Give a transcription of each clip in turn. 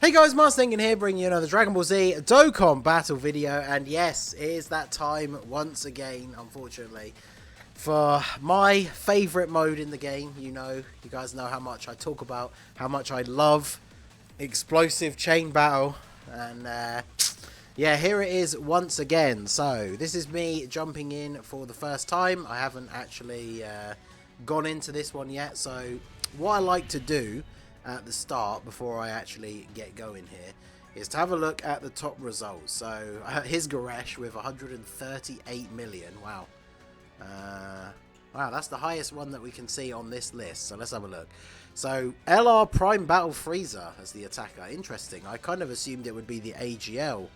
Hey guys, Marstinkin here, bringing you another Dragon Ball Z Dokkan battle video, and yes, it is that time once again, unfortunately, for my favourite mode in the game. You guys know how much I talk about, how much I love explosive chain battle, and yeah, here it is once again. So, this is me jumping in for the first time. I haven't actually gone into this one yet, so what I like to do at the start before I actually get going here is to have a look at the top results. So here's Goresh with 138 million. Wow. Wow, that's the highest one that we can see on this list. So let's have a look. So LR Prime Battle Frieza as the attacker. Interesting. I kind of assumed it would be the AGL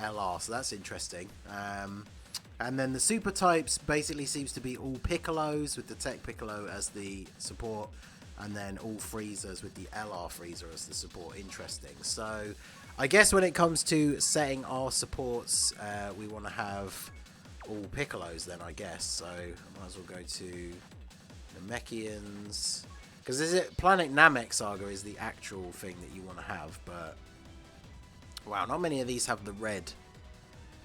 LR, so that's interesting. And then the super types basically seems to be all Piccolos, with the Tech Piccolo as the support, and then all Freezers with the LR Freezer as the support. Interesting. So I guess when it comes to setting our supports, we want to have all Piccolos then, I guess. So I might as well go to Namekians, because is it Planet Namek Saga is the actual thing that you want to have. But wow, not many of these have the red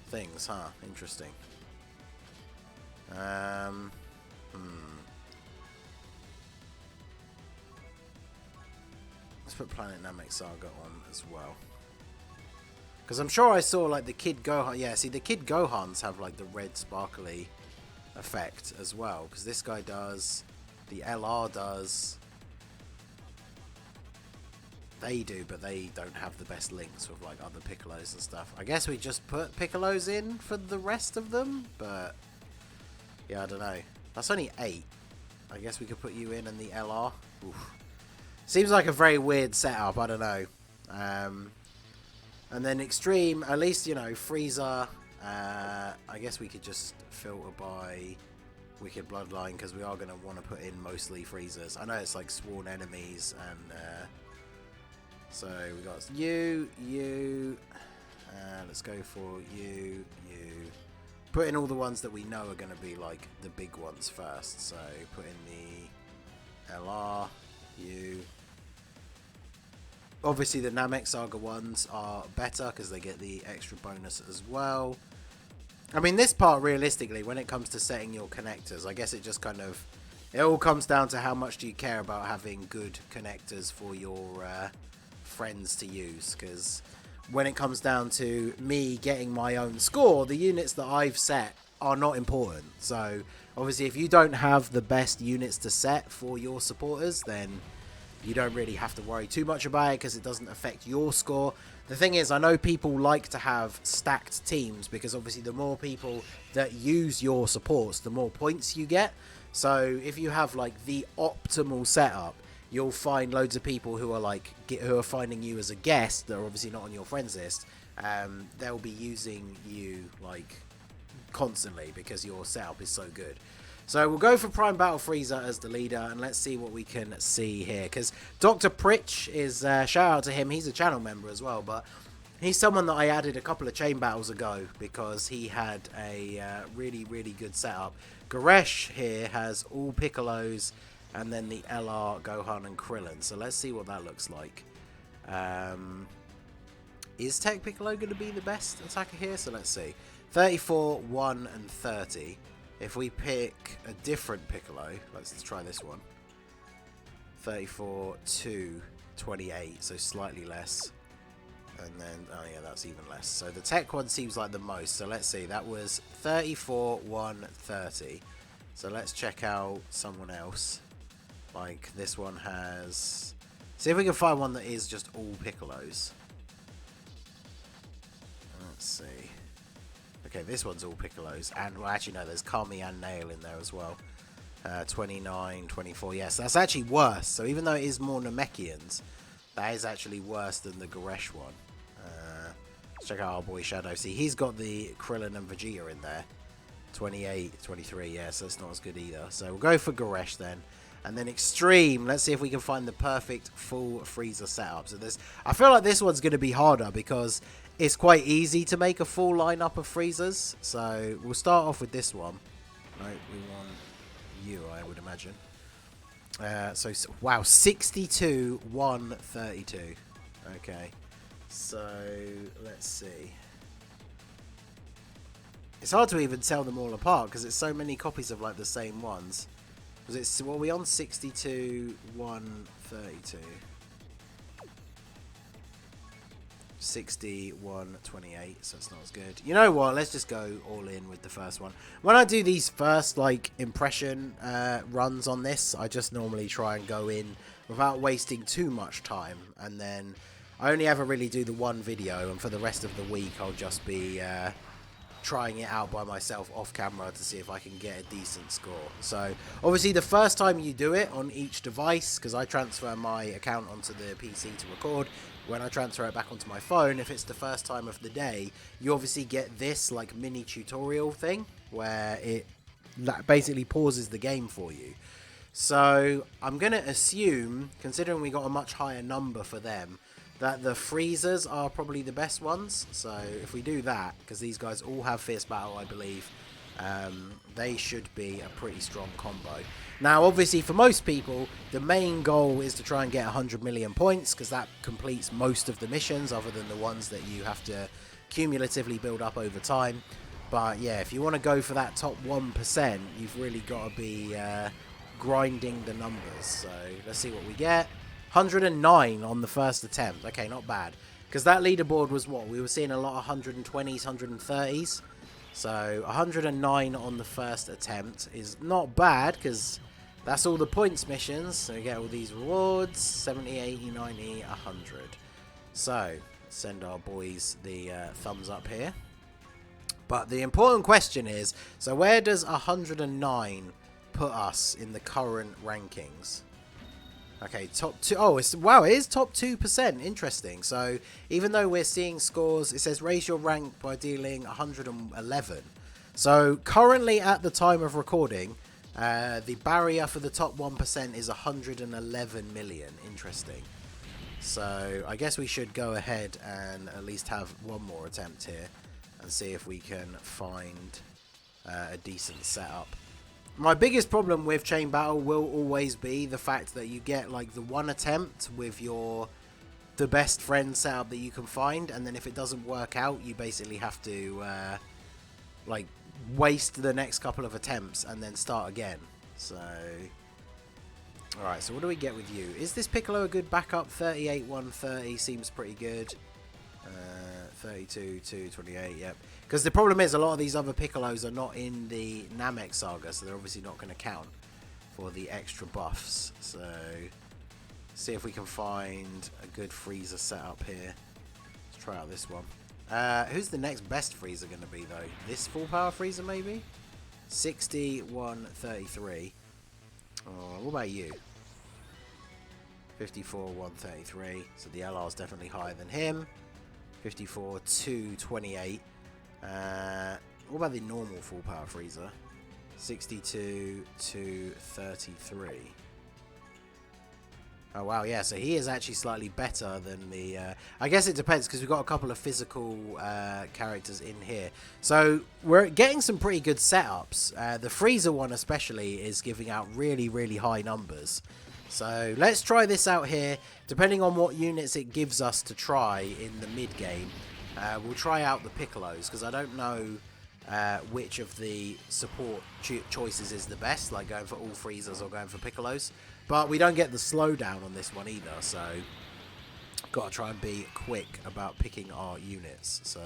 things, huh? Interesting. Let's put Planet Namek Saga on as well, because I'm sure I saw like the Kid Gohan. Yeah, see, the Kid Gohans have like the red sparkly effect as well, because this guy does, the LR does, they do, but they don't have the best links with like other Piccolos and stuff. I guess we just put Piccolos in for the rest of them, but yeah, I don't know. That's only 8. I guess we could put you in and the LR. Oof. Seems like a very weird setup, I don't know. And then Extreme, at least, you know, Frieza. I guess we could just filter by Wicked Bloodline, because we are going to want to put in mostly Freezers. I know it's like sworn enemies, and so we got you. Let's go for you. Put in all the ones that we know are going to be like the big ones first. So put in the LR, you. Obviously the Namek Saga ones are better because they get the extra bonus as well. I mean, this part, realistically, when it comes to setting your connectors, I guess it just kind of, it all comes down to how much do you care about having good connectors for your friends to use. Because when it comes down to me getting my own score, the units that I've set are not important. So obviously if you don't have the best units to set for your supporters, then you don't really have to worry too much about it, because it doesn't affect your score. The thing is, I know people like to have stacked teams, because obviously the more people that use your supports, the more points you get. So if you have like the optimal setup, you'll find loads of people who are like, who are finding you as a guest that are obviously not on your friends list. They'll be using you like constantly because your setup is so good. So we'll go for Prime Battle Frieza as the leader, and let's see what we can see here. Because Dr. Pritch is, shout out to him, he's a channel member as well, but he's someone that I added a couple of chain battles ago because he had a really, really good setup. Goresh here has all Piccolos, and then the LR, Gohan, and Krillin. So let's see what that looks like. Is Tech Piccolo going to be the best attacker here? So let's see. 34, 1, and 30. If we pick a different Piccolo, let's try this one. 34, 2, 28, so slightly less. And then, oh yeah, that's even less. So the Tech one seems like the most. So let's see, that was 34, 1, 30. So let's check out someone else. Like this one has... See if we can find one that is just all Piccolos. Let's see. Okay, this one's all Piccolos. And, well, actually, no, there's Kami and Nail in there as well. 29, 24. Yes, that's actually worse. So even though it is more Namekians, that is actually worse than the Goresh one. Let's check out our boy Shadow. See, he's got the Krillin and Vegeta in there. 28, 23. Yeah, so it's not as good either. So we'll go for Goresh then. And then Extreme, let's see if we can find the perfect full Frieza setup. So this, I feel like this one's going to be harder because it's quite easy to make a full lineup of Freezers. So we'll start off with this one. Right, we want you, I would imagine. So wow, 62, 1, 32. Okay, so let's see. It's hard to even tell them all apart because it's so many copies of like the same ones. Was it? What are we on? 62, 132. 61, 28, so it's not as good. You know what? Let's just go all in with the first one. When I do these first like impression runs on this, I just normally try and go in without wasting too much time, and then I only ever really do the one video, and for the rest of the week I'll just be trying it out by myself off camera to see if I can get a decent score. So obviously the first time you do it on each device, because I transfer my account onto the PC to record, when I transfer it back onto my phone, if it's the first time of the day, you obviously get this like mini tutorial thing where it basically pauses the game for you. So I'm going to assume, considering we got a much higher number for them, that the freezers are probably the best ones. So if we do that, because these guys all have Fierce Battle, I believe, they should be a pretty strong combo. Now, obviously, for most people, the main goal is to try and get 100 million points, because that completes most of the missions, other than the ones that you have to cumulatively build up over time. But yeah, if you want to go for that top 1%, you've really got to be grinding the numbers. So let's see what we get. 109 on the first attempt. Okay, not bad. Because that leaderboard was what? We were seeing a lot of 120s, 130s. So 109 on the first attempt is not bad, because that's all the points missions. So we get all these rewards. 70, 80, 90, 100. So send our boys the thumbs up here. But the important question is, so where does 109 put us in the current rankings? Okay, top 2. Oh, wow, it is top 2%. Interesting. So even though we're seeing scores, it says raise your rank by dealing 111. So currently at the time of recording, the barrier for the top 1% is 111 million. Interesting. So I guess we should go ahead and at least have one more attempt here and see if we can find a decent setup. My biggest problem with Chain Battle will always be the fact that you get like the one attempt with the best friend setup that you can find, and then if it doesn't work out, you basically have to like waste the next couple of attempts and then start again. So alright, so what do we get with you? Is this Piccolo a good backup? 38, 130 seems pretty good. 32, 228, yep. Because the problem is a lot of these other Piccolos are not in the Namek saga, so they're obviously not going to count for the extra buffs. So, see if we can find a good freezer setup here. Let's try out this one. Who's the next best freezer going to be, though? This full power freezer, maybe? 60, 133. What about you? 54, 133. So the LR is definitely higher than him. 54, 228. What about the normal full power freezer? 62, 233. Oh wow, yeah, so he is actually slightly better than the... I guess it depends, because we've got a couple of physical characters in here. So we're getting some pretty good setups. The freezer one especially is giving out really, really high numbers. So let's try this out here. Depending on what units it gives us to try in the mid-game, we'll try out the Piccolos, because I don't know which of the support choices is the best, like going for all freezers or going for Piccolos. But we don't get the slowdown on this one either, so got to try and be quick about picking our units. So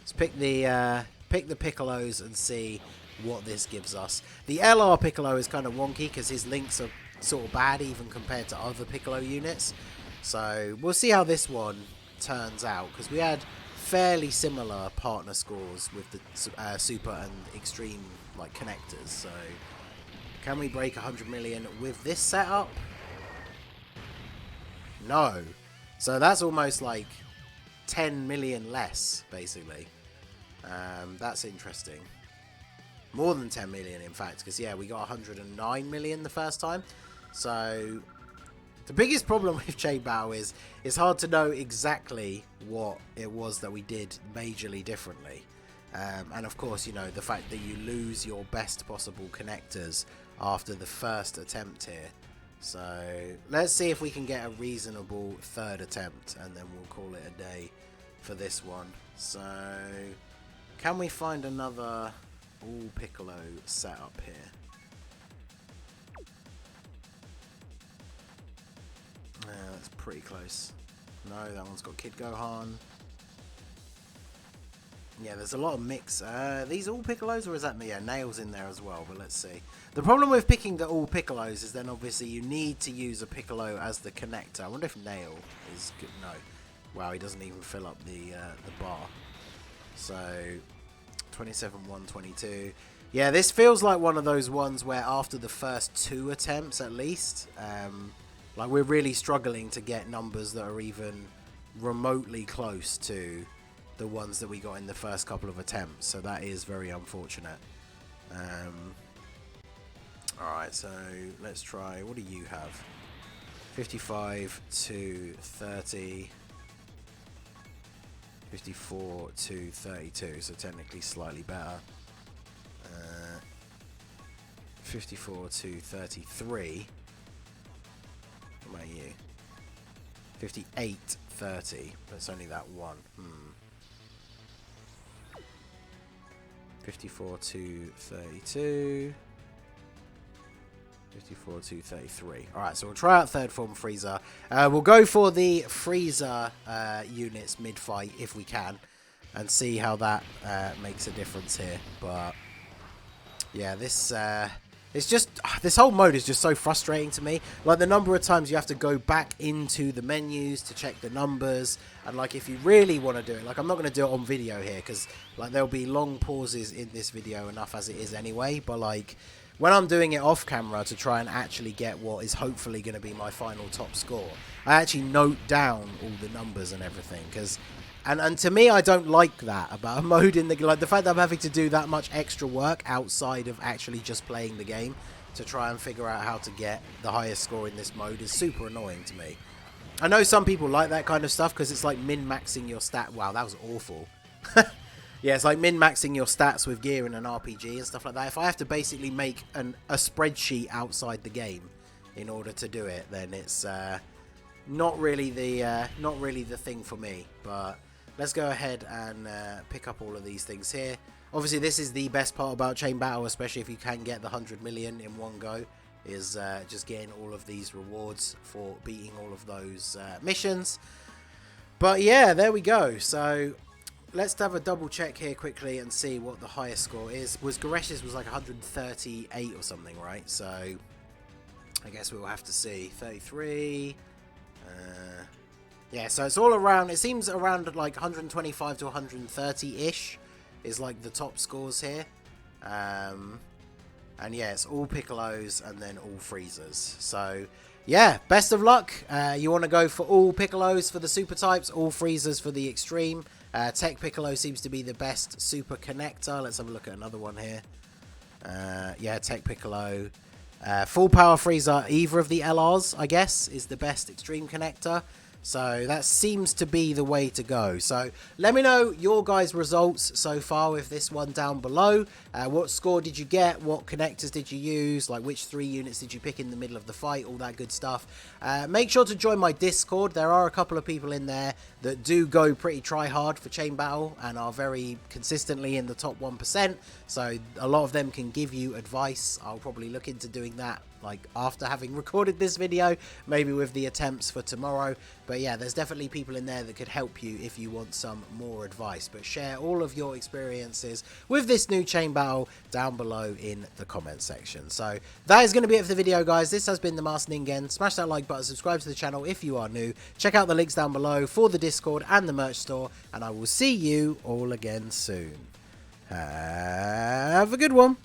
let's pick the Piccolos and see what this gives us. The LR Piccolo is kind of wonky because his links are sort of bad even compared to other Piccolo units. So we'll see how this one turns out, because we had fairly similar partner scores with the super and extreme like connectors. So can we break 100 million with this setup? No. So that's almost like 10 million less, basically. That's interesting. More than 10 million, in fact, because yeah, we got 109 million the first time. So the biggest problem with Chain Battle is it's hard to know exactly what it was that we did majorly differently. And of course, you know, the fact that you lose your best possible connectors after the first attempt here So let's see if we can get a reasonable third attempt, and then we'll call it a day for this one. So can we find another all Piccolo setup here? That's pretty close. No, that one's got Kid Gohan. Yeah, there's a lot of mix. These all Piccolos, or is that me? Yeah, Nail's in there as well, but let's see. The problem with picking the all Piccolos is then obviously you need to use a Piccolo as the connector. I wonder if Nail is good. No. Wow, he doesn't even fill up the bar. So 27, 122. Yeah, this feels like one of those ones where after the first 2 attempts at least, like we're really struggling to get numbers that are even remotely close to the ones that we got in the first couple of attempts. So that is very unfortunate. Alright, so let's try, what do you have? 55 to 30. 54 to 32, so technically slightly better. 54 to 33. What about you? 58, 30. But it's only that one. 54 to 32. 54 to 33. Alright, so we'll try out third form Frieza. We'll go for the Frieza units mid-fight if we can, and see how that makes a difference here. But yeah, this it's just, this whole mode is just so frustrating to me. Like the number of times you have to go back into the menus to check the numbers, and like if you really want to do it, like I'm not going to do it on video here because like there'll be long pauses in this video enough as it is anyway, but like when I'm doing it off camera to try and actually get what is hopefully going to be my final top score, I actually note down all the numbers and everything, because and to me, I don't like that about a mode in the, like the fact that I'm having to do that much extra work outside of actually just playing the game to try and figure out how to get the highest score in this mode is super annoying to me. I know some people like that kind of stuff because it's like min-maxing your stat. Wow, that was awful. Yeah, it's like min-maxing your stats with gear in an RPG and stuff like that. If I have to basically make a spreadsheet outside the game in order to do it, then it's not really the thing for me. But let's go ahead and pick up all of these things here. Obviously, this is the best part about Chain Battle, especially if you can get the 100 million in one go, is just getting all of these rewards for beating all of those missions. But yeah, there we go. So let's have a double check here quickly and see what the highest score is. Goresh's was like 138 or something, right? So I guess we'll have to see. 33. Yeah, so it's all around, it seems around like 125 to 130-ish is like the top scores here. And yeah, it's all Piccolos and then all Freezers. So yeah, best of luck. You want to go for all Piccolos for the super types, all Freezers for the extreme. Tech Piccolo seems to be the best super connector. Let's have a look at another one here. Yeah, Tech Piccolo. Full Power Frieza, either of the LRs, I guess, is the best extreme connector. So that seems to be the way to go. So let me know your guys' results so far with this one down below. What score did you get? What connectors did you use? Like which 3 units did you pick in the middle of the fight? All that good stuff. Make sure to join my Discord. There are a couple of people in there that do go pretty try hard for Chain Battle and are very consistently in the top 1%. So a lot of them can give you advice. I'll probably look into doing that like after having recorded this video, maybe with the attempts for tomorrow. But yeah, there's definitely people in there that could help you if you want some more advice. But share all of your experiences with this new Chain Battle down below in the comment section. So that is going to be it for the video, guys. This has been the Master Ningen. Smash that like button, subscribe to the channel if you are new. Check out the links down below for the Discord and the merch store, and I will see you all again soon. Have a good one.